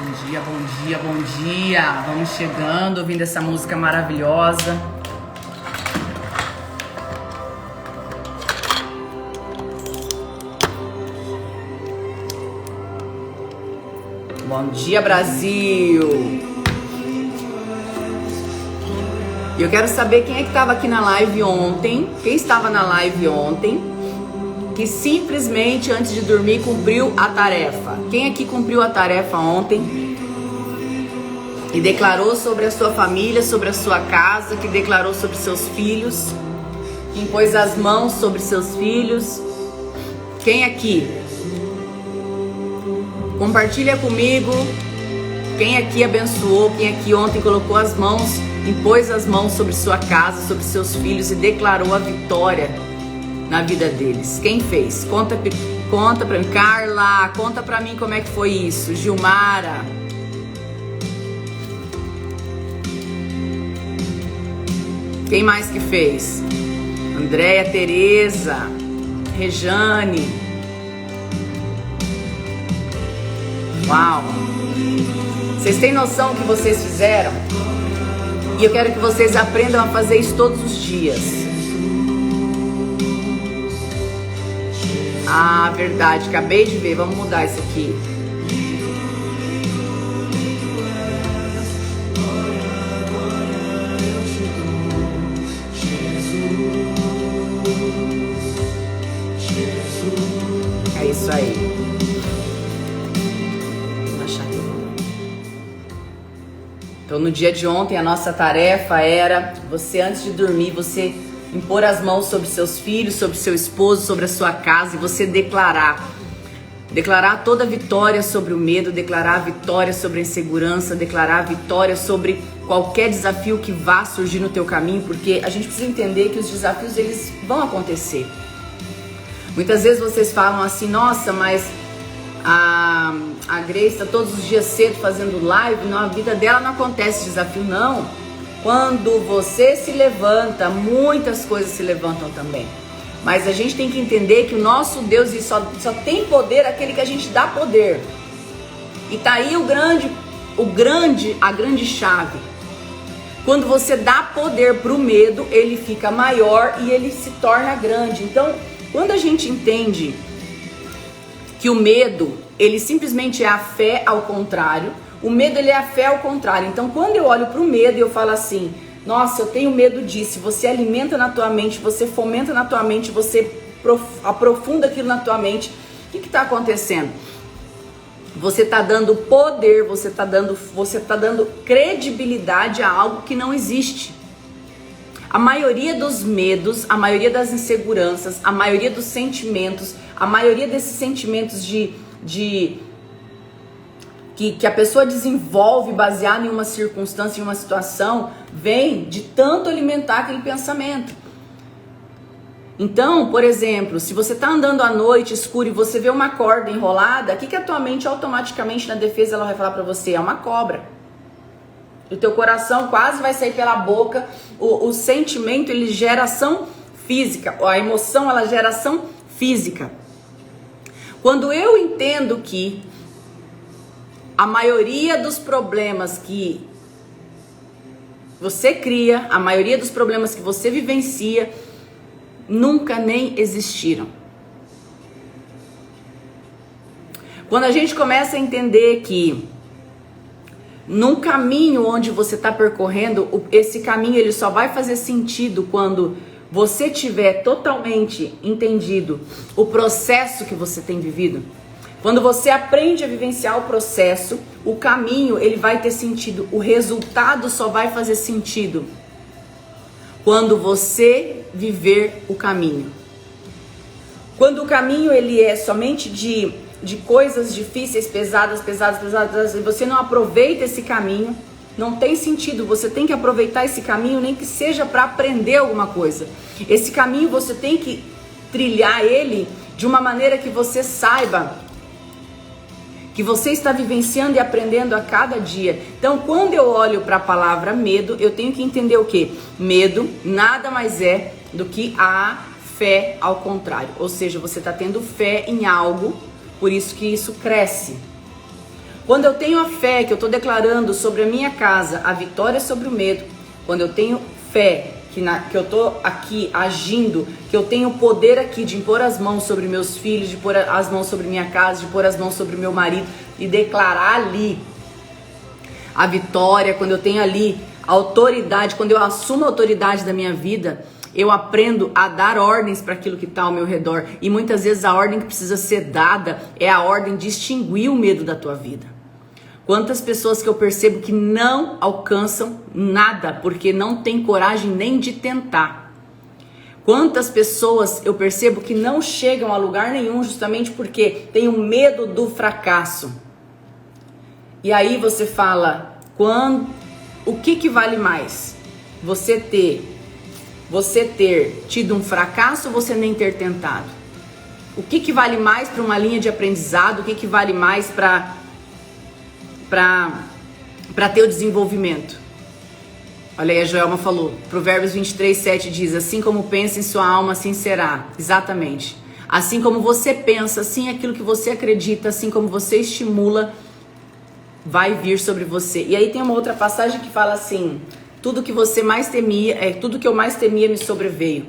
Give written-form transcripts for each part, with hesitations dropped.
Bom dia, bom dia, bom dia. Vamos chegando, ouvindo essa música maravilhosa. Bom dia, Brasil. E eu quero saber quem é que estava aqui na live ontem. Quem estava na live ontem que simplesmente antes de dormir cumpriu a tarefa. Quem aqui cumpriu a tarefa ontem e declarou sobre a sua família, sobre a sua casa, que declarou sobre seus filhos, que impôs as mãos sobre seus filhos? Quem aqui? Compartilha comigo. Quem aqui abençoou, quem aqui ontem colocou as mãos, impôs as mãos sobre sua casa, sobre seus filhos e declarou a vitória na vida deles? Quem fez? Conta pra mim. Carla, conta pra mim como é que foi isso. Gilmara. Quem mais que fez? Andréia, Tereza, Rejane. Uau! Vocês têm noção do que vocês fizeram? E eu quero que vocês aprendam a fazer isso todos os dias. Ah, verdade, acabei de ver, vamos mudar isso aqui. É isso aí. Vou achar aqui. Então, no dia de ontem, a nossa tarefa era, você antes de dormir, você impor as mãos sobre seus filhos, sobre seu esposo, sobre a sua casa e você declarar toda a vitória sobre o medo, declarar a vitória sobre a insegurança, declarar a vitória sobre qualquer desafio que vá surgir no teu caminho, porque a gente precisa entender que os desafios eles vão acontecer. Muitas vezes vocês falam assim, nossa, mas a Grace está todos os dias cedo fazendo live, na vida dela não acontece desafio, não. Quando você se levanta, muitas coisas se levantam também. Mas a gente tem que entender que o nosso Deus só tem poder aquele que a gente dá poder. E tá aí a grande chave. Quando você dá poder pro medo, ele fica maior e ele se torna grande. Então, quando a gente entende que o medo, ele simplesmente é a fé ao contrário, o medo, ele é a fé ao contrário. Então, quando eu olho para o medo e eu falo assim, nossa, eu tenho medo disso, você alimenta na tua mente, você fomenta na tua mente, você aprofunda aquilo na tua mente, o que está acontecendo? Você está dando poder, você está dando credibilidade a algo que não existe. A maioria dos medos, a maioria das inseguranças, a maioria dos sentimentos, a maioria desses sentimentos que a pessoa desenvolve baseado em uma circunstância, em uma situação, vem de tanto alimentar aquele pensamento. Então, por exemplo, se você está andando à noite escuro e você vê uma corda enrolada, o que a tua mente automaticamente na defesa ela vai falar para você? É uma cobra. O teu coração quase vai sair pela boca, o sentimento ele gera ação física, a emoção ela gera ação física. Quando eu entendo que a maioria dos problemas que você cria, a maioria dos problemas que você vivencia, nunca nem existiram. Quando a gente começa a entender que num caminho onde você está percorrendo, esse caminho ele só vai fazer sentido quando você tiver totalmente entendido o processo que você tem vivido. Quando você aprende a vivenciar o processo, o caminho ele vai ter sentido, o resultado só vai fazer sentido quando você viver o caminho. Quando o caminho ele é somente de coisas difíceis, pesadas, e você não aproveita esse caminho, não tem sentido. Você tem que aproveitar esse caminho, nem que seja para aprender alguma coisa. Esse caminho você tem que trilhar ele de uma maneira que você saiba que você está vivenciando e aprendendo a cada dia. Então, quando eu olho para a palavra medo, eu tenho que entender o quê? Medo nada mais é do que a fé ao contrário. Ou seja, você está tendo fé em algo, por isso que isso cresce. Quando eu tenho a fé que eu estou declarando sobre a minha casa, a vitória sobre o medo, quando eu tenho fé que eu estou aqui agindo, que eu tenho o poder aqui de impor as mãos sobre meus filhos, de pôr as mãos sobre minha casa, de pôr as mãos sobre meu marido e declarar ali a vitória, quando eu tenho ali a autoridade, quando eu assumo a autoridade da minha vida, eu aprendo a dar ordens para aquilo que está ao meu redor. E muitas vezes a ordem que precisa ser dada é a ordem de extinguir o medo da tua vida. Quantas pessoas que eu percebo que não alcançam nada porque não tem coragem nem de tentar. Quantas pessoas eu percebo que não chegam a lugar nenhum justamente porque tem um medo do fracasso. E aí você fala, o que vale mais? Você ter tido um fracasso ou você nem ter tentado? O que vale mais para uma linha de aprendizado? O que vale mais para ter o desenvolvimento? Olha aí, a Joelma falou, Provérbios 23:7 diz, assim como pensa em sua alma, assim será. Exatamente. Assim como você pensa, assim aquilo que você acredita, assim como você estimula, vai vir sobre você. E aí tem uma outra passagem que fala assim, tudo que você mais temia, tudo que eu mais temia me sobreveio.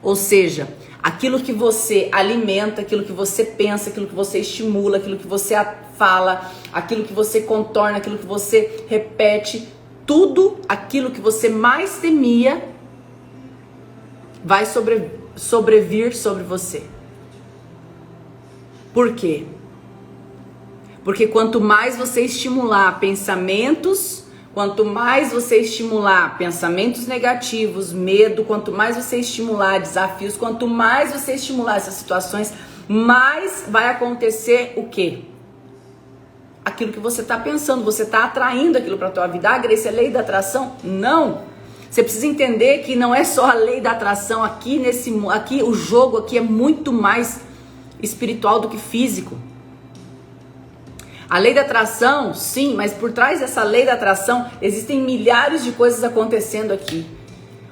Ou seja, aquilo que você alimenta, aquilo que você pensa, aquilo que você estimula, aquilo que você fala, aquilo que você contorna, aquilo que você repete, tudo aquilo que você mais temia vai sobrevir sobre você. Por quê? Porque quanto mais você estimular pensamentos, quanto mais você estimular pensamentos negativos, medo, quanto mais você estimular desafios, quanto mais você estimular essas situações, mais vai acontecer o quê? Aquilo que você está pensando, você está atraindo aquilo para a tua vida. Ah, Grace, é lei da atração? Não. Você precisa entender que não é só a lei da atração aqui o jogo aqui é muito mais espiritual do que físico. A lei da atração, sim, mas por trás dessa lei da atração existem milhares de coisas acontecendo aqui.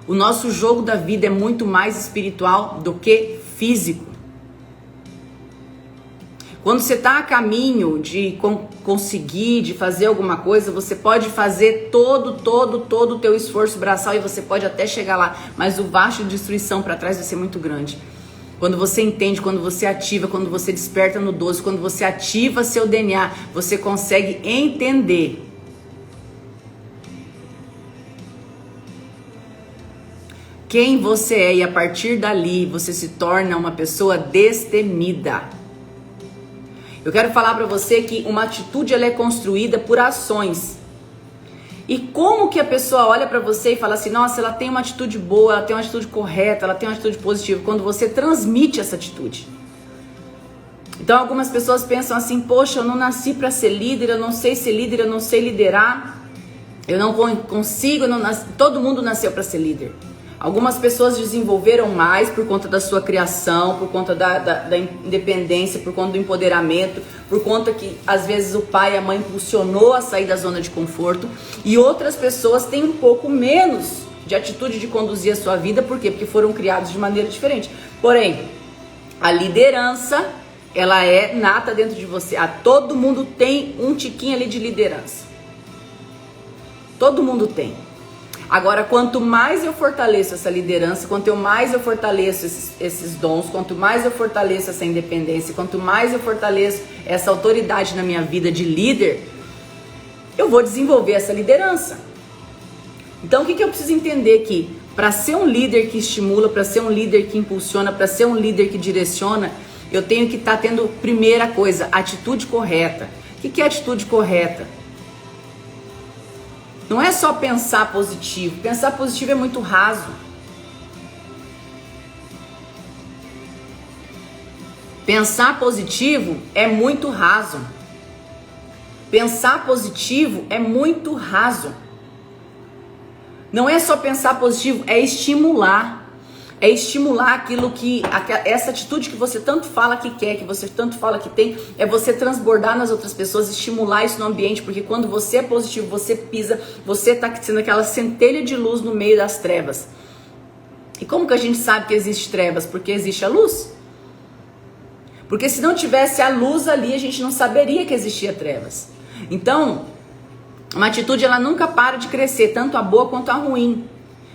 O nosso jogo da vida é muito mais espiritual do que físico. Quando você está a caminho de conseguir, de fazer alguma coisa, você pode fazer todo o teu esforço braçal e você pode até chegar lá, mas o vasto de destruição para trás vai ser muito grande. Quando você entende, quando você ativa, quando você desperta no 12, quando você ativa seu DNA, você consegue entender quem você é e a partir dali você se torna uma pessoa destemida. Eu quero falar para você que uma atitude ela é construída por ações. E como que a pessoa olha para você e fala assim, nossa, ela tem uma atitude boa, ela tem uma atitude correta, ela tem uma atitude positiva, quando você transmite essa atitude. Então algumas pessoas pensam assim, poxa, eu não nasci para ser líder, eu não sei ser líder, eu não sei liderar, eu não consigo, todo mundo nasceu para ser líder. Algumas pessoas desenvolveram mais por conta da sua criação, por conta da independência, por conta do empoderamento, por conta que às vezes o pai e a mãe impulsionou a sair da zona de conforto. E outras pessoas têm um pouco menos de atitude de conduzir a sua vida. Por quê? Porque foram criados de maneira diferente. Porém, a liderança, ela é nata dentro de você. Todo mundo tem um tiquinho ali de liderança. Todo mundo tem. Agora, quanto mais eu fortaleço essa liderança, quanto mais eu fortaleço esses dons, quanto mais eu fortaleço essa independência, quanto mais eu fortaleço essa autoridade na minha vida de líder, eu vou desenvolver essa liderança. Então, o que eu preciso entender aqui? Para ser um líder que estimula, para ser um líder que impulsiona, para ser um líder que direciona, eu tenho que estar tendo, primeira coisa, atitude correta. O que é atitude correta? Não é só pensar positivo. Pensar positivo é muito raso. Pensar positivo é muito raso. Pensar positivo é muito raso. Não é só pensar positivo, é estimular. É estimular aquilo que, essa atitude que você tanto fala que quer, que você tanto fala que tem, é você transbordar nas outras pessoas, estimular isso no ambiente, porque quando você é positivo, você pisa, você tá sendo aquela centelha de luz no meio das trevas. E como que a gente sabe que existe trevas? Porque existe a luz. Porque se não tivesse a luz ali, a gente não saberia que existia trevas. Então, uma atitude ela nunca para de crescer, tanto a boa quanto a ruim.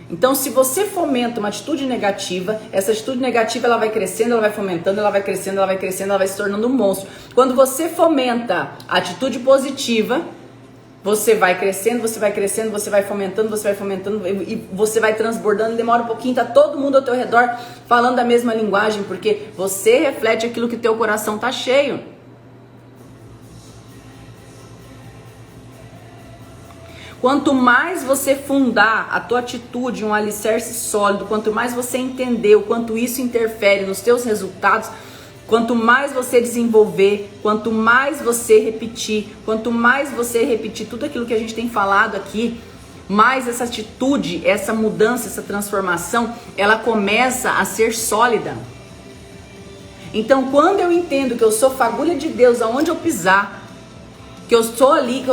Então, se você fomenta uma atitude negativa, essa atitude negativa ela vai crescendo, ela vai fomentando, ela vai crescendo, ela vai crescendo, ela vai se tornando um monstro. Quando você fomenta a atitude positiva, você vai crescendo, você vai crescendo, você vai fomentando e você vai transbordando. Demora um pouquinho, tá todo mundo ao teu redor falando a mesma linguagem, porque você reflete aquilo que teu coração tá cheio. Quanto mais você fundar a tua atitude em um alicerce sólido, quanto mais você entender o quanto isso interfere nos teus resultados, quanto mais você desenvolver, quanto mais você repetir tudo aquilo que a gente tem falado aqui, mais essa atitude, essa mudança, essa transformação, ela começa a ser sólida. Então, quando eu entendo que eu sou fagulha de Deus, aonde eu pisar, que eu estou ali,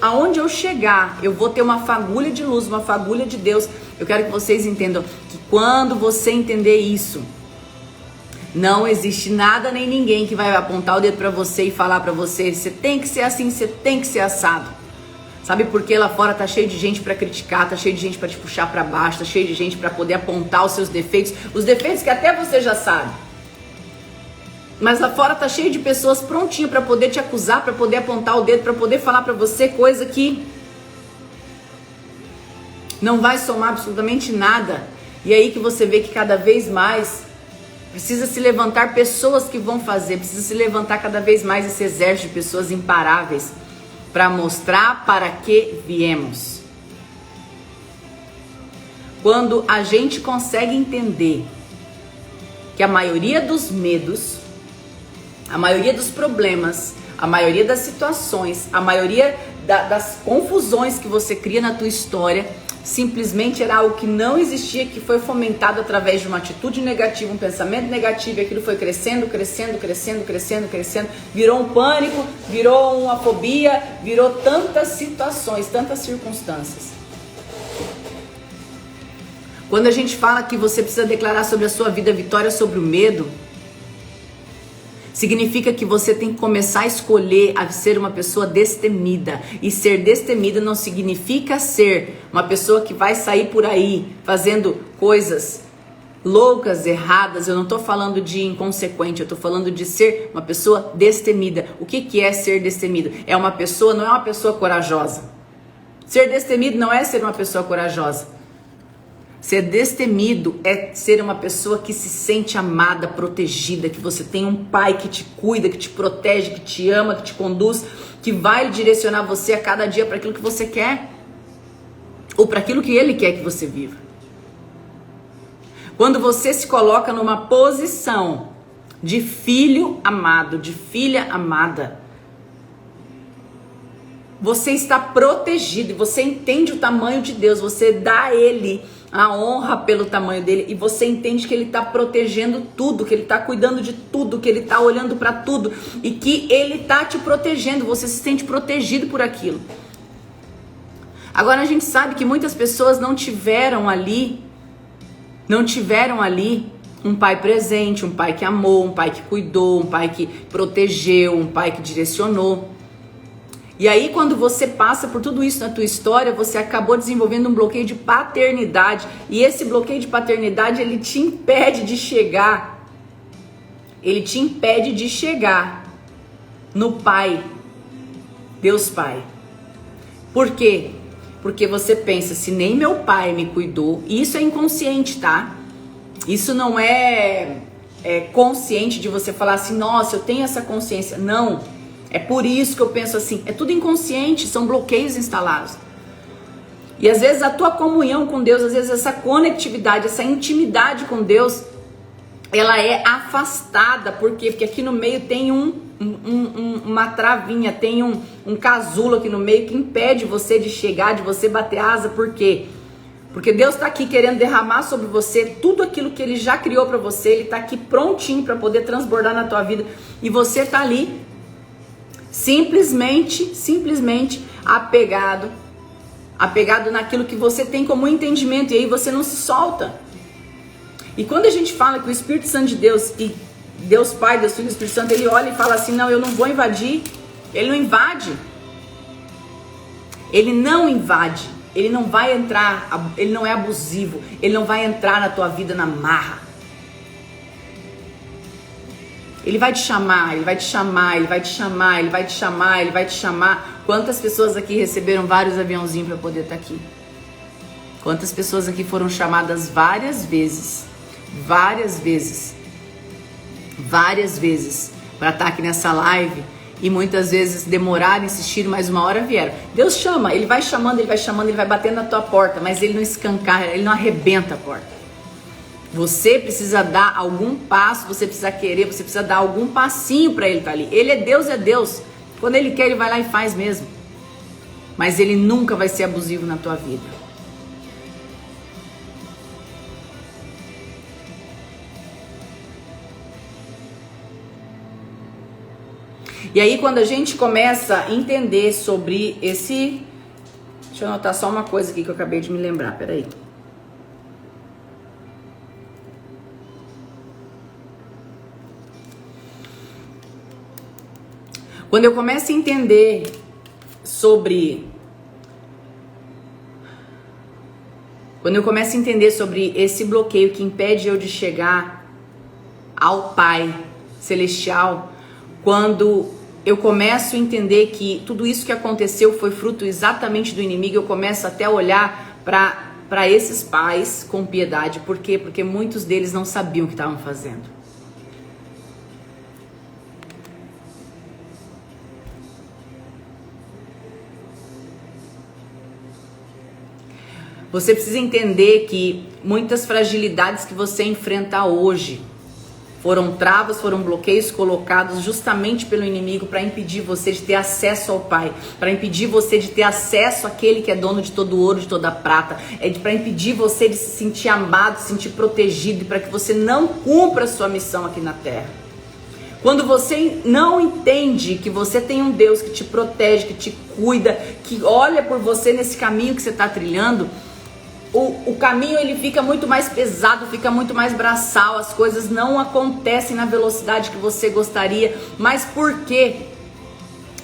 aonde eu chegar, eu vou ter uma fagulha de luz, uma fagulha de Deus. Eu quero que vocês entendam que quando você entender isso, não existe nada nem ninguém que vai apontar o dedo pra você e falar pra você, você tem que ser assim, você tem que ser assado. Sabe por que lá fora tá cheio de gente pra criticar, tá cheio de gente pra te puxar pra baixo, tá cheio de gente pra poder apontar os seus defeitos, os defeitos que até você já sabe. Mas lá fora tá cheio de pessoas prontinhas para poder te acusar, para poder apontar o dedo, para poder falar para você coisa que não vai somar absolutamente nada. E aí que você vê que cada vez mais precisa se levantar pessoas que vão fazer, precisa se levantar cada vez mais esse exército de pessoas imparáveis para mostrar para que viemos. Quando a gente consegue entender que a maioria dos medos, a maioria dos problemas, a maioria das situações, a maioria das confusões que você cria na tua história, simplesmente era algo que não existia, que foi fomentado através de uma atitude negativa, um pensamento negativo, e aquilo foi crescendo, virou um pânico, virou uma fobia, virou tantas situações, tantas circunstâncias. Quando a gente fala que você precisa declarar sobre a sua vida vitória sobre o medo, significa que você tem que começar a escolher a ser uma pessoa destemida. E ser destemida não significa ser uma pessoa que vai sair por aí fazendo coisas loucas, erradas. Eu não estou falando de inconsequente, eu estou falando de ser uma pessoa destemida. O que é ser destemido? É uma pessoa, não é uma pessoa corajosa. Ser destemido não é ser uma pessoa corajosa. Ser destemido é ser uma pessoa que se sente amada, protegida, que você tem um pai que te cuida, que te protege, que te ama, que te conduz, que vai direcionar você a cada dia para aquilo que você quer, ou para aquilo que ele quer que você viva. Quando você se coloca numa posição de filho amado, de filha amada, você está protegido, você entende o tamanho de Deus, você dá a ele a honra pelo tamanho dele e você entende que ele está protegendo tudo, que ele está cuidando de tudo, que ele está olhando para tudo e que ele está te protegendo, você se sente protegido por aquilo. Agora a gente sabe que muitas pessoas não tiveram ali um pai presente, um pai que amou, um pai que cuidou, um pai que protegeu, um pai que direcionou. E aí quando você passa por tudo isso na tua história, você acabou desenvolvendo um bloqueio de paternidade. E esse bloqueio de paternidade, ele te impede de chegar. Ele te impede de chegar no Pai, Deus Pai. Por quê? Porque você pensa, se nem meu pai me cuidou, e isso é inconsciente, tá? Isso não é consciente de você falar assim, nossa, eu tenho essa consciência. Não. É por isso que eu penso assim, é tudo inconsciente, são bloqueios instalados. E às vezes a tua comunhão com Deus, às vezes essa conectividade, essa intimidade com Deus, ela é afastada. Por quê? Porque aqui no meio tem uma travinha, tem um casulo aqui no meio que impede você de chegar, de você bater asa. Por quê? Porque Deus está aqui querendo derramar sobre você tudo aquilo que Ele já criou para você. Ele está aqui prontinho para poder transbordar na tua vida. E você está ali simplesmente apegado naquilo que você tem como entendimento, e aí você não se solta. E quando a gente fala que o Espírito Santo de Deus, e Deus Pai, Deus Filho e Espírito Santo, ele olha e fala assim, não, eu não vou invadir, ele não invade. Ele não invade, ele não vai entrar, ele não é abusivo, ele não vai entrar na tua vida na marra. Ele vai te chamar, ele vai te chamar, ele vai te chamar, ele vai te chamar, ele vai te chamar. Quantas pessoas aqui receberam vários aviãozinhos para poder estar aqui? Quantas pessoas aqui foram chamadas várias vezes para estar aqui nessa live e muitas vezes demoraram, insistiram, mas uma hora vieram. Deus chama, ele vai chamando, ele vai batendo na tua porta, mas ele não escancara, ele não arrebenta a porta. Você precisa dar algum passo, você precisa querer, você precisa dar algum passinho para ele estar ali. Ele é Deus. Quando ele quer, ele vai lá e faz mesmo. Mas ele nunca vai ser abusivo na tua vida. E aí quando a gente começa a entender sobre esse... Deixa eu anotar só uma coisa aqui que eu acabei de me lembrar, peraí. Quando eu começo a entender sobre... Quando eu começo a entender sobre esse bloqueio que impede eu de chegar ao Pai Celestial, quando eu começo a entender que tudo isso que aconteceu foi fruto exatamente do inimigo, eu começo até a olhar para esses pais com piedade. Por quê? Porque muitos deles não sabiam o que estavam fazendo. Você precisa entender que muitas fragilidades que você enfrenta hoje foram travas, foram bloqueios colocados justamente pelo inimigo para impedir você de ter acesso ao Pai, para impedir você de ter acesso àquele que é dono de todo ouro, de toda prata, para impedir você de se sentir amado, se sentir protegido, para que você não cumpra a sua missão aqui na Terra. Quando você não entende que você tem um Deus que te protege, que te cuida, que olha por você nesse caminho que você está trilhando, o caminho ele fica muito mais pesado, fica muito mais braçal, as coisas não acontecem na velocidade que você gostaria. Mas por quê?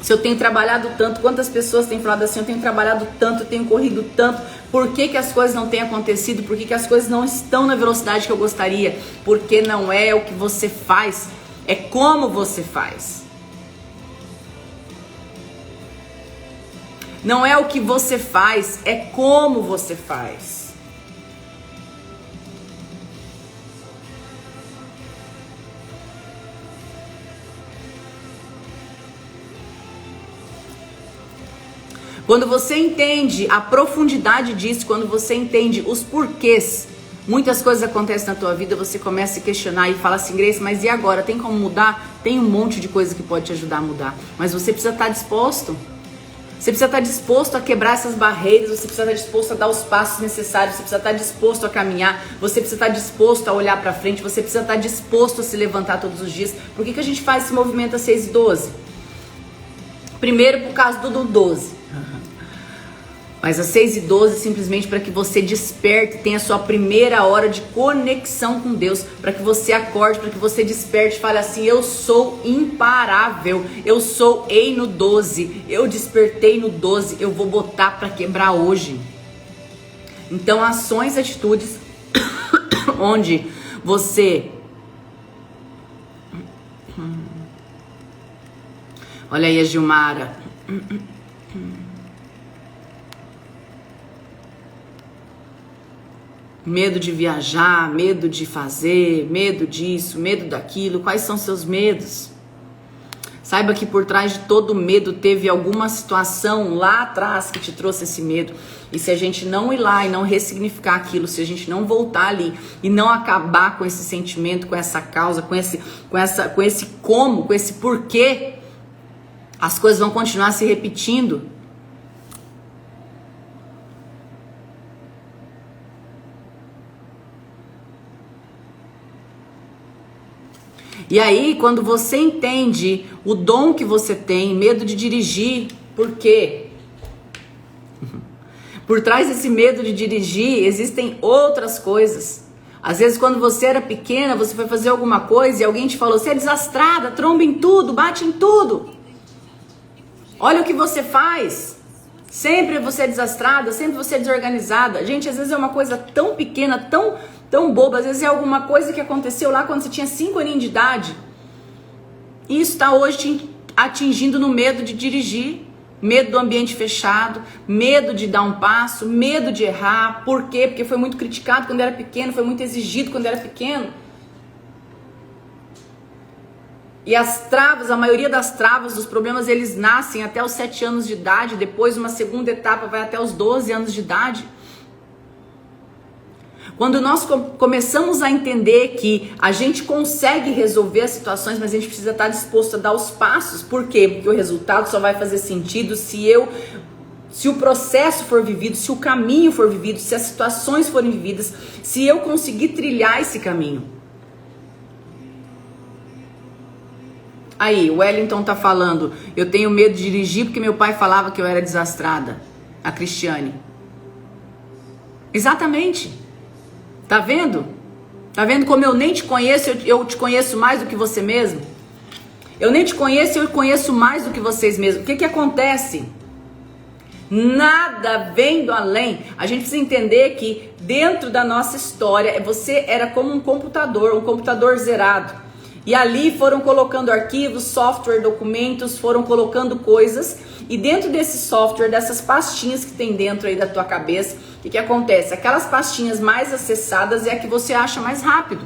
Se eu tenho trabalhado tanto, quantas pessoas têm falado assim, eu tenho trabalhado tanto, eu tenho corrido tanto, por que que as coisas não têm acontecido? Por que que as coisas não estão na velocidade que eu gostaria? Porque não é o que você faz, é como você faz. Não é o que você faz, é como você faz. Quando você entende a profundidade disso, quando você entende os porquês, muitas coisas acontecem na tua vida, você começa a se questionar e fala assim, Grace, mas e agora? Tem como mudar? Tem um monte de coisa que pode te ajudar a mudar, mas você precisa estar disposto. Você precisa estar disposto a quebrar essas barreiras, você precisa estar disposto a dar os passos necessários, você precisa estar disposto a caminhar, você precisa estar disposto a olhar para frente, você precisa estar disposto a se levantar todos os dias. Por que que a gente faz esse movimento às 6h12? Primeiro, por causa do 12. Mas às 6h12 simplesmente para que você desperte, tenha a sua primeira hora de conexão com Deus, para que você acorde, para que você desperte e fale assim, eu sou imparável, eu sou ei no 12, eu despertei no 12, eu vou botar para quebrar hoje. Então ações, atitudes, onde você... Olha aí a Gilmara... Medo de viajar, medo de fazer, medo disso, medo daquilo. Quais são seus medos? Saiba que por trás de todo medo teve alguma situação lá atrás que te trouxe esse medo. E se a gente não ir lá e não ressignificar aquilo, se a gente não voltar ali e não acabar com esse sentimento, com essa causa, com esse como, com esse porquê, as coisas vão continuar se repetindo. E aí, quando você entende o dom que você tem, medo de dirigir, por quê? Por trás desse medo de dirigir, existem outras coisas. Às vezes, quando você era pequena, você foi fazer alguma coisa e alguém te falou, você é desastrada, tromba em tudo, bate em tudo. Olha o que você faz. Sempre você é desastrada, sempre você é desorganizada. Gente, às vezes é uma coisa tão pequena, tão boba. Às vezes é alguma coisa que aconteceu lá quando você tinha 5 aninhos de idade. E isso está hoje te atingindo no medo de dirigir. Medo do ambiente fechado, medo de dar um passo, medo de errar. Por quê? Porque foi muito criticado quando era pequeno, foi muito exigido quando era pequeno. E as travas, a maioria das travas, dos problemas, eles nascem até os 7 anos de idade. Depois, uma segunda etapa vai até os 12 anos de idade. Quando nós começamos a entender que a gente consegue resolver as situações, mas a gente precisa estar disposto a dar os passos. Por quê? Porque o resultado só vai fazer sentido se o processo for vivido, se o caminho for vivido, se as situações forem vividas, se eu conseguir trilhar esse caminho. Aí, o Wellington tá falando, eu tenho medo de dirigir porque meu pai falava que eu era desastrada. A Cristiane. Exatamente. Tá vendo? Tá vendo como eu nem te conheço, eu te conheço mais do que você mesmo? Eu nem te conheço, eu conheço mais do que vocês mesmos. O que que acontece? Nada vem do além. A gente precisa entender que dentro da nossa história, você era como um computador zerado. E ali foram colocando arquivos, software, documentos, foram colocando coisas. E dentro desse software, dessas pastinhas que tem dentro aí da tua cabeça, o que acontece? Aquelas pastinhas mais acessadas é a que você acha mais rápido.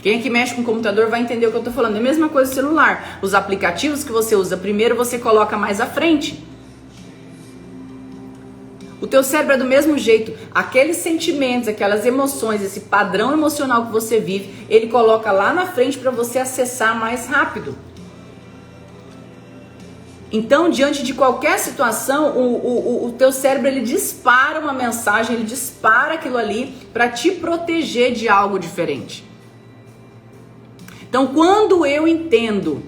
Quem é que mexe com o computador vai entender o que eu tô falando. É a mesma coisa no celular. Os aplicativos que você usa primeiro, você coloca mais à frente. O teu cérebro é do mesmo jeito. Aqueles sentimentos, aquelas emoções, esse padrão emocional que você vive, ele coloca lá na frente para você acessar mais rápido. Então, diante de qualquer situação, o teu cérebro, ele dispara uma mensagem, ele dispara aquilo ali para te proteger de algo diferente. Então, quando eu entendo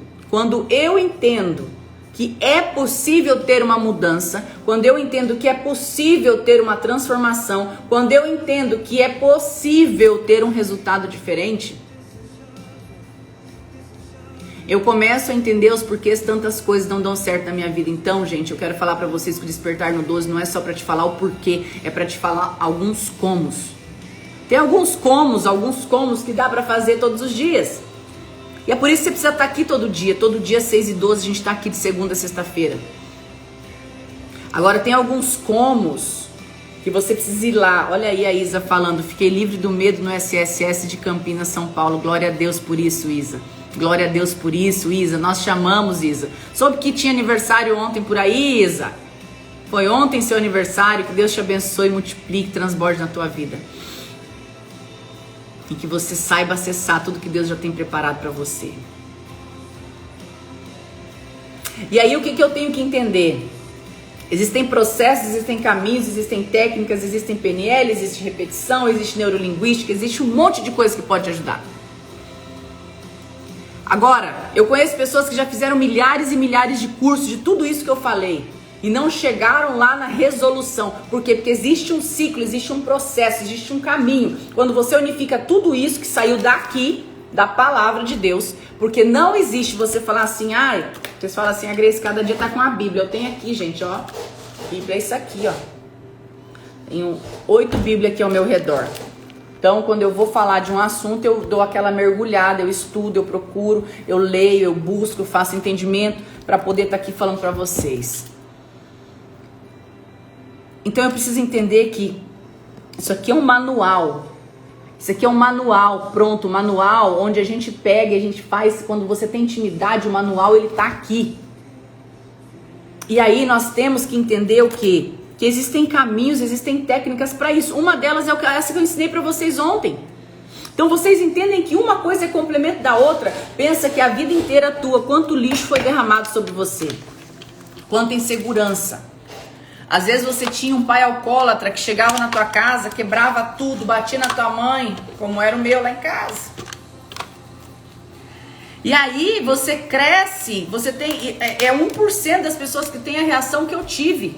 que é possível ter uma mudança, quando eu entendo que é possível ter uma transformação, quando eu entendo que é possível ter um resultado diferente, eu começo a entender os porquês tantas coisas não dão certo na minha vida. Então, gente, eu quero falar pra vocês que o Despertar no 12 não é só pra te falar o porquê, é pra te falar alguns comos. Tem alguns comos que dá pra fazer todos os dias. E é por isso que você precisa estar aqui todo dia 6 e 12 a gente está aqui de segunda a sexta-feira. Agora tem alguns comos que você precisa ir lá. Olha aí a Isa falando, fiquei livre do medo no SSS de Campinas, São Paulo. Glória a Deus por isso, Isa. Glória a Deus por isso, Isa. Nós chamamos, Isa. Soube que tinha aniversário ontem por aí, Isa? Foi ontem seu aniversário. Que Deus te abençoe, multiplique, transborde na tua vida. E que você saiba acessar tudo que Deus já tem preparado para você. E aí o que eu tenho que entender? Existem processos, existem caminhos, existem técnicas, existem PNL, existe repetição, existe neurolinguística, existe um monte de coisa que pode te ajudar. Agora, eu conheço pessoas que já fizeram milhares e milhares de cursos de tudo isso que eu falei e não chegaram lá na resolução. Por quê? Porque existe um ciclo, existe um processo, existe um caminho. Quando você unifica tudo isso que saiu daqui, da palavra de Deus, porque não existe você falar assim, vocês falam assim, a Grace cada dia tá com a Bíblia. Eu tenho aqui, gente, ó, Bíblia é isso aqui, ó. Tenho 8 Bíblias aqui ao meu redor. Então, quando eu vou falar de um assunto, eu dou aquela mergulhada, eu estudo, eu procuro, eu leio, eu busco, eu faço entendimento para poder estar aqui falando para vocês. Então, eu preciso entender que isso aqui é um manual. Isso aqui é um manual, pronto, um manual onde a gente pega e a gente faz, quando você tem intimidade, o manual ele tá aqui. E aí nós temos que entender o quê? Que existem caminhos, existem técnicas para isso. Uma delas é essa que eu ensinei para vocês ontem. Então vocês entendem que uma coisa é complemento da outra. Pensa que a vida inteira tua, quanto lixo foi derramado sobre você. Quanta insegurança. Às vezes você tinha um pai alcoólatra que chegava na tua casa, quebrava tudo, batia na tua mãe, como era o meu lá em casa. E aí você cresce, você tem 1% das pessoas que tem a reação que eu tive.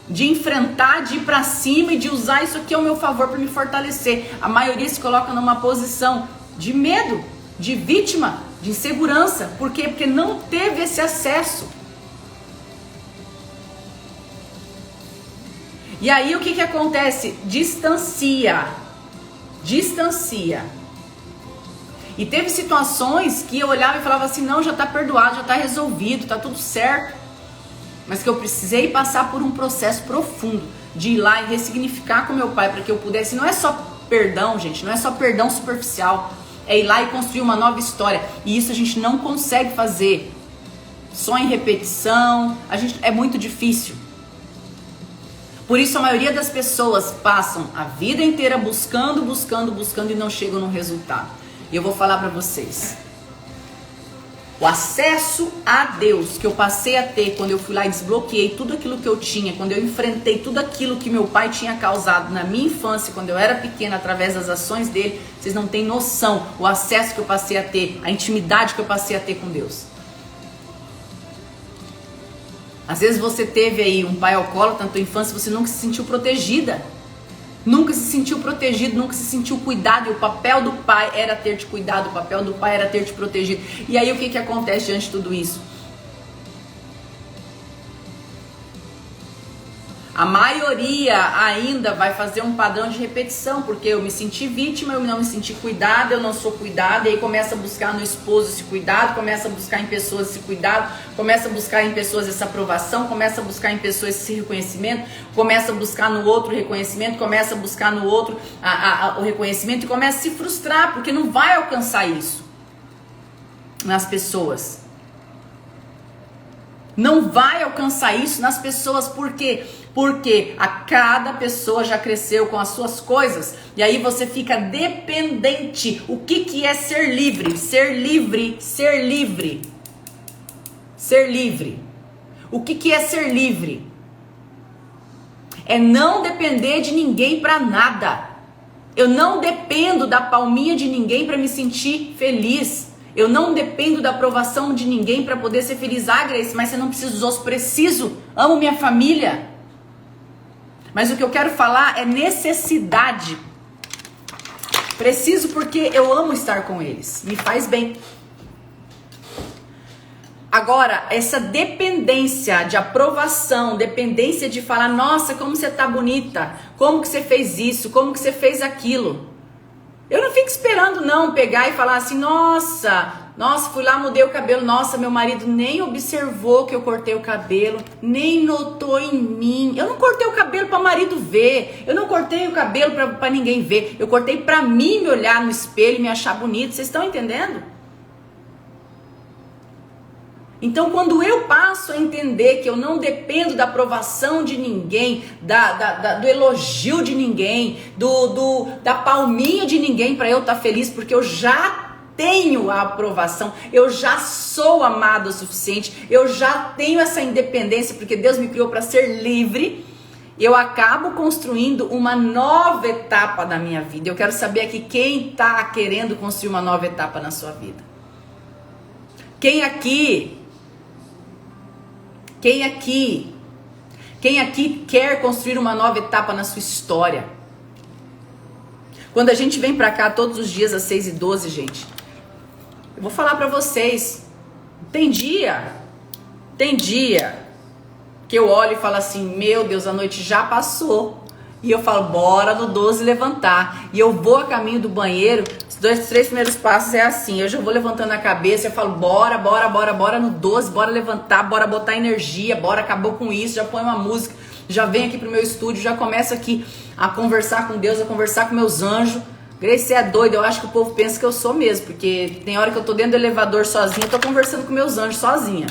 De enfrentar, de ir pra cima e de usar isso aqui ao meu favor para me fortalecer. A maioria se coloca numa posição de medo, de vítima, de insegurança. Por quê? Porque não teve esse acesso. E aí o que que acontece? Distancia. E teve situações que eu olhava e falava assim, não, já tá perdoado, já tá resolvido, tá tudo certo. Mas que eu precisei passar por um processo profundo de ir lá e ressignificar com meu pai para que eu pudesse. Não é só perdão, gente, não é só perdão superficial. É ir lá e construir uma nova história. E isso a gente não consegue fazer só em repetição. É muito difícil. Por isso a maioria das pessoas passam a vida inteira buscando e não chegam no resultado. E eu vou falar para vocês. O acesso a Deus que eu passei a ter quando eu fui lá e desbloqueei tudo aquilo que eu tinha, quando eu enfrentei tudo aquilo que meu pai tinha causado na minha infância, quando eu era pequena, através das ações dele, vocês não têm noção o acesso que eu passei a ter, a intimidade que eu passei a ter com Deus. Às vezes você teve aí um pai alcoólatra na tua infância, você nunca se sentiu protegida. Nunca se sentiu protegido, nunca se sentiu cuidado. E o papel do pai era ter te cuidado, o papel do pai era ter te protegido. E aí o que que acontece diante de tudo isso? A maioria ainda vai fazer um padrão de repetição, porque eu me senti vítima, eu não me senti cuidada, eu não sou cuidada, e aí começa a buscar no esposo esse cuidado, começa a buscar em pessoas esse cuidado, começa a buscar em pessoas essa aprovação, começa a buscar em pessoas esse reconhecimento, começa a buscar no outro reconhecimento, começa a buscar no outro o reconhecimento e começa a se frustrar, porque não vai alcançar isso nas pessoas. Não vai alcançar isso nas pessoas, por quê? Porque a cada pessoa já cresceu com as suas coisas, e aí você fica dependente. O que que é ser livre? Ser livre. O que que é ser livre? É não depender de ninguém para nada. Eu não dependo da palminha de ninguém para me sentir feliz. Eu não dependo da aprovação de ninguém para poder ser feliz. Ah, Grace, mas você não precisa dos outros. Preciso. Amo minha família. Mas o que eu quero falar é necessidade. Preciso porque eu amo estar com eles. Me faz bem. Agora, essa dependência de aprovação, dependência de falar, nossa, como você tá bonita, como que você fez isso, como que você fez aquilo. Eu não fico esperando não pegar e falar assim, nossa, fui lá, mudei o cabelo, nossa, meu marido nem observou que eu cortei o cabelo, nem notou em mim. Eu não cortei o cabelo para o marido ver, eu não cortei o cabelo para ninguém ver, eu cortei para mim me olhar no espelho e me achar bonito. Vocês estão entendendo? Então, quando eu passo a entender que eu não dependo da aprovação de ninguém, do elogio de ninguém, da palminha de ninguém para eu estar feliz, porque eu já tenho a aprovação, eu já sou amado o suficiente, eu já tenho essa independência, porque Deus me criou para ser livre, eu acabo construindo uma nova etapa da minha vida. Eu quero saber aqui quem está querendo construir uma nova etapa na sua vida. Quem aqui quer construir uma nova etapa na sua história? Quando a gente vem pra cá todos os dias às 6h12, gente, eu vou falar pra vocês, tem dia que eu olho e falo assim, meu Deus, a noite já passou. E eu falo, bora no 12 levantar. E eu vou a caminho do banheiro, os 3 primeiros passos é assim, eu já vou levantando a cabeça, eu falo, bora no 12, bora levantar, bora botar energia, bora, acabou com isso, já põe uma música, já venho aqui pro meu estúdio, já começo aqui a conversar com Deus, a conversar com meus anjos. Grace, você é doida, eu acho que o povo pensa que eu sou mesmo, porque tem hora que eu tô dentro do elevador sozinha, eu tô conversando com meus anjos sozinha.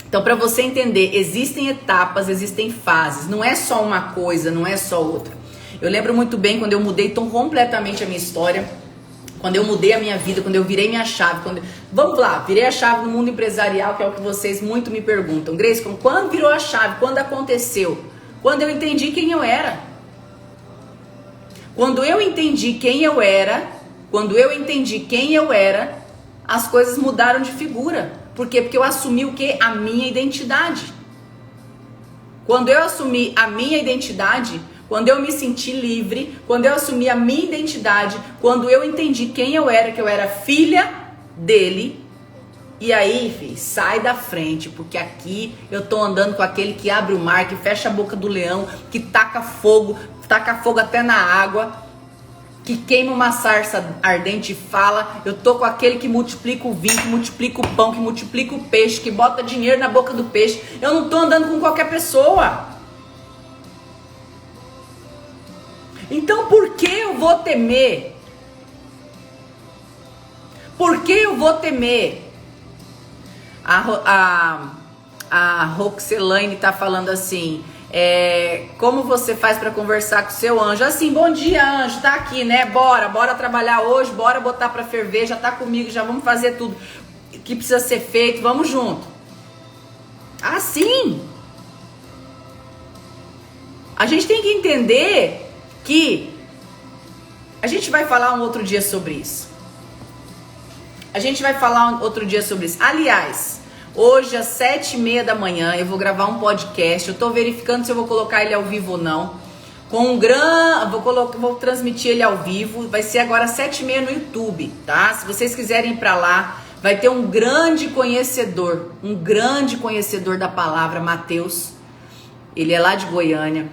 Então, para você entender, existem etapas, existem fases, não é só uma coisa, não é só outra. Eu lembro muito bem quando eu mudei tão completamente a minha história, quando eu mudei a minha vida, quando eu virei minha chave, vamos lá, virei a chave no mundo empresarial, que é o que vocês muito me perguntam. Grace, quando virou a chave, quando aconteceu? Quando eu entendi quem eu era. Quando eu entendi quem eu era, as coisas mudaram de figura. Por quê? Porque eu assumi o quê? A minha identidade. Quando eu assumi a minha identidade, quando eu me senti livre, quando eu assumi a minha identidade, quando eu entendi quem eu era, que eu era filha dele, E aí, filho, sai da frente, porque aqui eu tô andando com aquele que abre o mar, que fecha a boca do leão, que taca fogo até na água, que queima uma sarça ardente e fala. Eu tô com aquele que multiplica o vinho, que multiplica o pão, que multiplica o peixe, que bota dinheiro na boca do peixe. Eu não tô andando com qualquer pessoa. Então por que eu vou temer? Por que eu vou temer? A Roxelaine tá falando assim, como você faz para conversar com o seu anjo? Assim, bom dia, anjo, tá aqui, né? Bora trabalhar hoje, bora botar para ferver, já tá comigo, já vamos fazer tudo que precisa ser feito, vamos junto. Assim. A gente tem que entender que a gente vai falar um outro dia sobre isso. Aliás, hoje às 7h30 da manhã eu vou gravar um podcast. Eu tô verificando se eu vou colocar ele ao vivo ou não. Vou transmitir ele ao vivo. Vai ser agora às 7h30 no YouTube, tá? Se vocês quiserem ir pra lá, vai ter um grande conhecedor da palavra, Mateus. Ele é lá de Goiânia.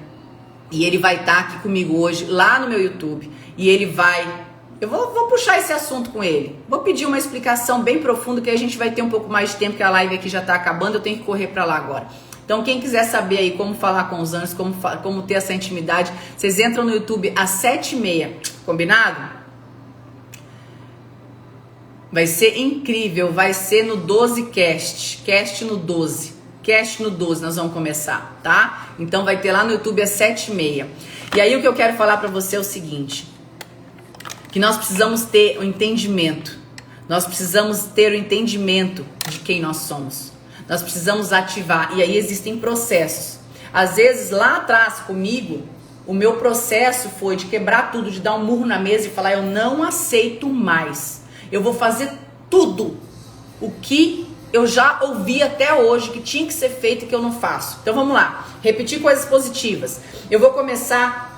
E ele vai estar aqui comigo hoje, lá no meu YouTube. E ele vai... Eu vou puxar esse assunto com ele. Vou pedir uma explicação bem profunda, que a gente vai ter um pouco mais de tempo, que a live aqui já tá acabando, eu tenho que correr pra lá agora. Então quem quiser saber aí como falar com os anjos, como ter essa intimidade, vocês entram no YouTube às 7h30, combinado? Vai ser incrível, vai ser no 12cast, cast no 12 nós vamos começar, tá? Então vai ter lá no YouTube às 7h30. E aí o que eu quero falar pra você é o seguinte... que nós precisamos ter o entendimento. Nós precisamos ter o entendimento de quem nós somos. Nós precisamos ativar. E aí existem processos. Às vezes, lá atrás comigo, o meu processo foi de quebrar tudo, de dar um murro na mesa e falar, eu não aceito mais. Eu vou fazer tudo o que eu já ouvi até hoje, que tinha que ser feito e que eu não faço. Então vamos lá. Repetir coisas positivas. Eu vou começar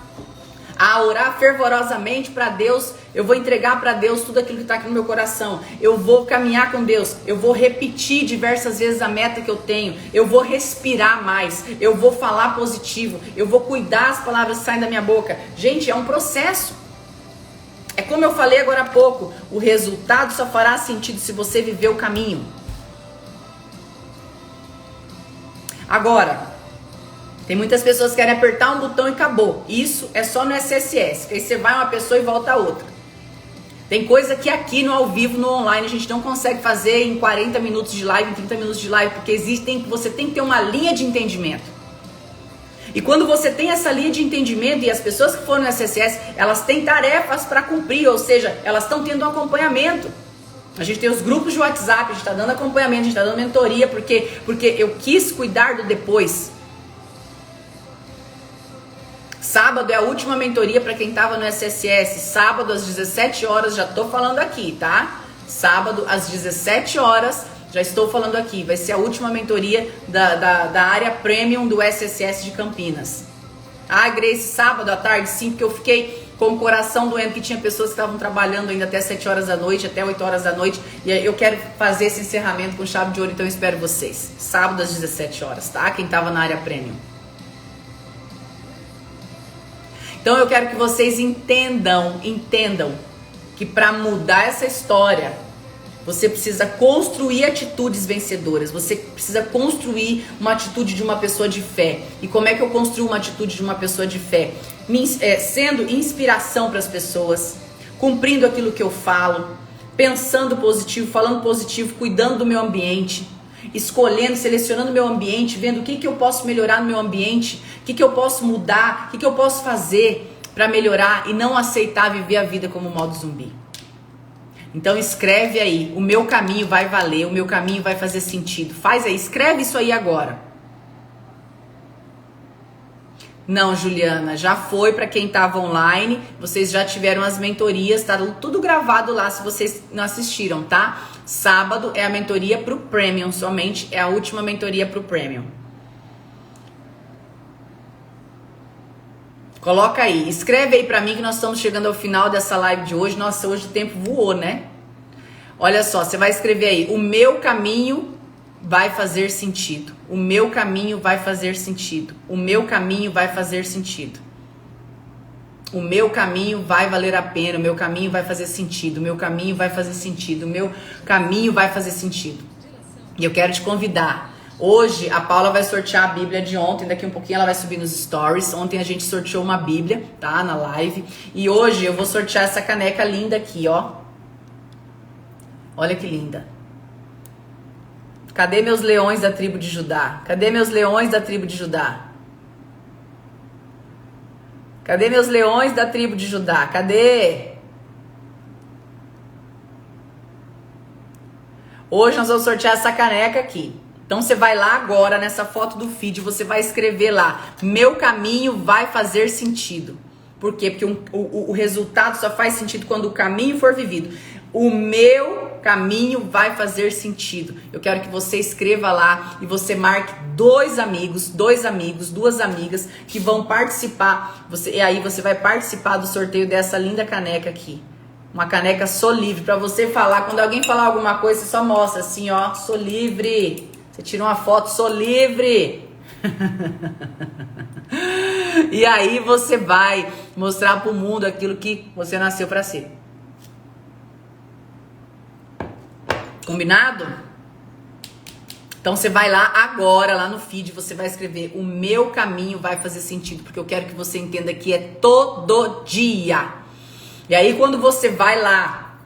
a orar fervorosamente para Deus, eu vou entregar para Deus tudo aquilo que está aqui no meu coração, eu vou caminhar com Deus, eu vou repetir diversas vezes a meta que eu tenho, eu vou respirar mais, eu vou falar positivo, eu vou cuidar as palavras que saem da minha boca. Gente, é um processo. É como eu falei agora há pouco, o resultado só fará sentido se você viver o caminho. Agora, tem muitas pessoas que querem apertar um botão e acabou. Isso é só no SSS. Aí você vai uma pessoa e volta a outra. Tem coisa que aqui no ao vivo, no online, a gente não consegue fazer em 40 minutos de live, em 30 minutos de live, porque você tem que ter uma linha de entendimento. E quando você tem essa linha de entendimento e as pessoas que foram no SSS, elas têm tarefas para cumprir, ou seja, elas estão tendo um acompanhamento. A gente tem os grupos de WhatsApp, a gente está dando acompanhamento, a gente está dando mentoria, porque eu quis cuidar do depois. Sábado é a última mentoria para quem estava no SSS. Sábado às 17 horas, já estou falando aqui, tá? Sábado às 17 horas, já estou falando aqui. Vai ser a última mentoria da área Premium do SSS de Campinas. Ah, Grace, sábado à tarde, sim, porque eu fiquei com o coração doendo, que tinha pessoas que estavam trabalhando ainda até 7 horas da noite, até 8 horas da noite. E eu quero fazer esse encerramento com chave de ouro, então eu espero vocês. Sábado às 17 horas, tá? Quem estava na área Premium. Então eu quero que vocês entendam que para mudar essa história, você precisa construir atitudes vencedoras, você precisa construir uma atitude de uma pessoa de fé. E como é que eu construo uma atitude de uma pessoa de fé? Sendo inspiração para as pessoas, cumprindo aquilo que eu falo, pensando positivo, falando positivo, cuidando do meu ambiente, escolhendo, selecionando o meu ambiente, vendo o que eu posso melhorar no meu ambiente, o que eu posso mudar, o que eu posso fazer para melhorar e não aceitar viver a vida como modo zumbi. Então escreve aí, o meu caminho vai valer, o meu caminho vai fazer sentido. Faz aí, escreve isso aí agora. Não, Juliana, já foi para quem estava online, vocês já tiveram as mentorias, tá tudo gravado lá se vocês não assistiram, tá? Sábado é a mentoria pro Premium somente, é a última mentoria pro Premium. Coloca aí, escreve aí pra mim que nós estamos chegando ao final dessa live de hoje. Nossa, hoje o tempo voou, né? Olha só, você vai escrever aí, o meu caminho vai fazer sentido. O meu caminho vai fazer sentido. O meu caminho vai fazer sentido. O meu caminho vai valer a pena. O meu caminho vai fazer sentido. O meu caminho vai fazer sentido. O meu caminho vai fazer sentido. E eu quero te convidar. Hoje a Paula vai sortear a Bíblia de ontem. Daqui um pouquinho ela vai subir nos stories. Ontem a gente sorteou uma Bíblia, tá? Na live. E hoje eu vou sortear essa caneca linda aqui, ó. Olha que linda. Cadê meus leões da tribo de Judá? Cadê meus leões da tribo de Judá? Cadê meus leões da tribo de Judá? Cadê? Hoje nós vamos sortear essa caneca aqui. Então você vai lá agora nessa foto do feed, você vai escrever lá, meu caminho vai fazer sentido. Por quê? Porque o resultado só faz sentido quando o caminho for vivido. O meu caminho vai fazer sentido. Eu quero que você escreva lá e você marque dois amigos, duas amigas que vão participar. E aí você vai participar do sorteio dessa linda caneca aqui. Uma caneca Sou Livre, para você falar. Quando alguém falar alguma coisa, você só mostra assim, ó, sou livre. Você tira uma foto, sou livre. E aí você vai mostrar pro mundo aquilo que você nasceu para ser. Combinado? Então você vai lá agora, lá no feed, você vai escrever o meu caminho vai fazer sentido, porque eu quero que você entenda que é todo dia. E aí quando você vai lá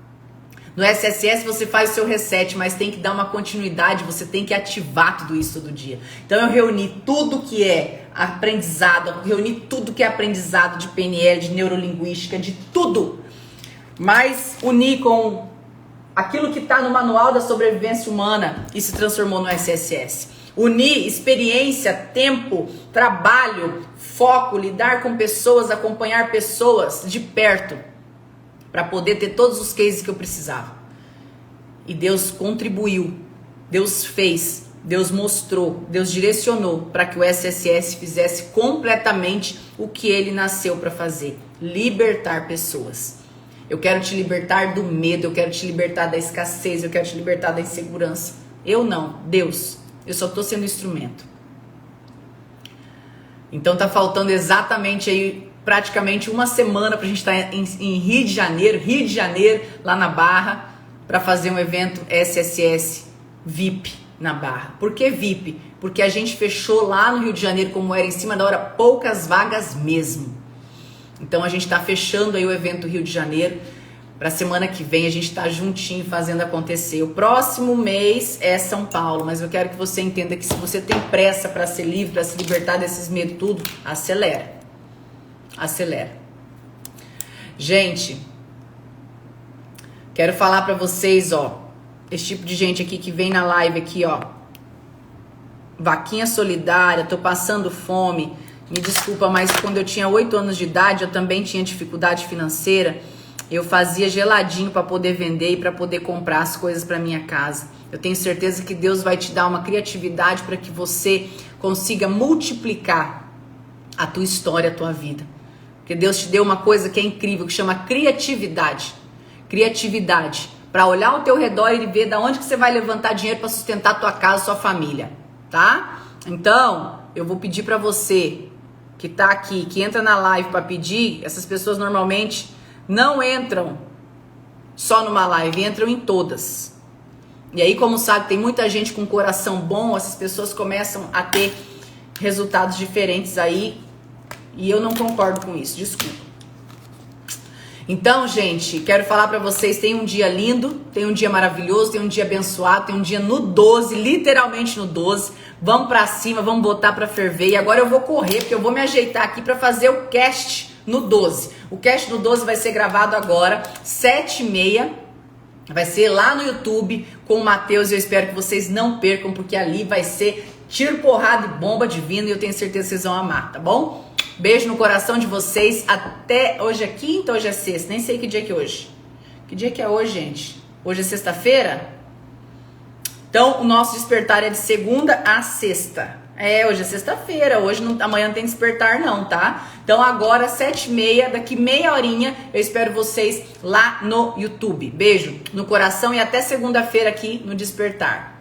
no SSS, você faz o seu reset, mas tem que dar uma continuidade, você tem que ativar tudo isso todo dia. Então eu reuni tudo que é aprendizado, reuni tudo que é aprendizado de PNL, de neurolinguística, de tudo, mas uni com aquilo que está no manual da sobrevivência humana e se transformou no SSS. Unir experiência, tempo, trabalho, foco, lidar com pessoas, acompanhar pessoas de perto, para poder ter todos os cases que eu precisava. E Deus contribuiu, Deus fez, Deus mostrou, Deus direcionou para que o SSS fizesse completamente o que ele nasceu para fazer: libertar pessoas. Eu quero te libertar do medo, eu quero te libertar da escassez, eu quero te libertar da insegurança. Eu não, Deus. Eu só estou sendo instrumento. Então tá faltando exatamente aí, praticamente uma semana pra gente estar em Rio de Janeiro, lá na Barra, para fazer um evento SSS VIP na Barra. Por que VIP? Porque a gente fechou lá no Rio de Janeiro, como era em cima da hora, poucas vagas mesmo. Então a gente está fechando aí o evento Rio de Janeiro. Para semana que vem a gente está juntinho fazendo acontecer. O próximo mês é São Paulo, mas eu quero que você entenda que se você tem pressa para ser livre, para se libertar desses medos tudo, acelera. Acelera. Gente, quero falar para vocês, ó, esse tipo de gente aqui que vem na live aqui, ó, vaquinha solidária, tô passando fome. Me desculpa, mas quando eu tinha 8 anos de idade, eu também tinha dificuldade financeira. Eu fazia geladinho para poder vender e para poder comprar as coisas para minha casa. Eu tenho certeza que Deus vai te dar uma criatividade para que você consiga multiplicar a tua história, a tua vida. Porque Deus te deu uma coisa que é incrível, que chama criatividade. Criatividade. Para olhar ao teu redor e ver da onde que você vai levantar dinheiro para sustentar a tua casa, a sua família. Tá? Então, eu vou pedir para você que tá aqui, que entra na live para pedir, essas pessoas normalmente não entram só numa live, entram em todas. E aí, como sabe, tem muita gente com coração bom, essas pessoas começam a ter resultados diferentes aí, e eu não concordo com isso, desculpa. Então, gente, quero falar pra vocês, tem um dia lindo, tem um dia maravilhoso, tem um dia abençoado, tem um dia no 12, literalmente no 12. Vamos pra cima, vamos botar pra ferver. E agora eu vou correr, porque eu vou me ajeitar aqui pra fazer o cast no 12. O cast no 12 vai ser gravado agora, 7h30. Vai ser lá no YouTube com o Matheus. Eu espero que vocês não percam, porque ali vai ser tiro, porrada e bomba divina. E eu tenho certeza que vocês vão amar, tá bom? Beijo no coração de vocês. Até hoje é quinta, hoje é sexta. Nem sei que dia que é hoje. Que dia que é hoje, gente? Hoje é sexta-feira? Então, o nosso despertar é de segunda a sexta. Hoje é sexta-feira, amanhã não tem despertar não, tá? Então agora 7h30, daqui meia horinha, eu espero vocês lá no YouTube. Beijo no coração e até segunda-feira aqui no Despertar.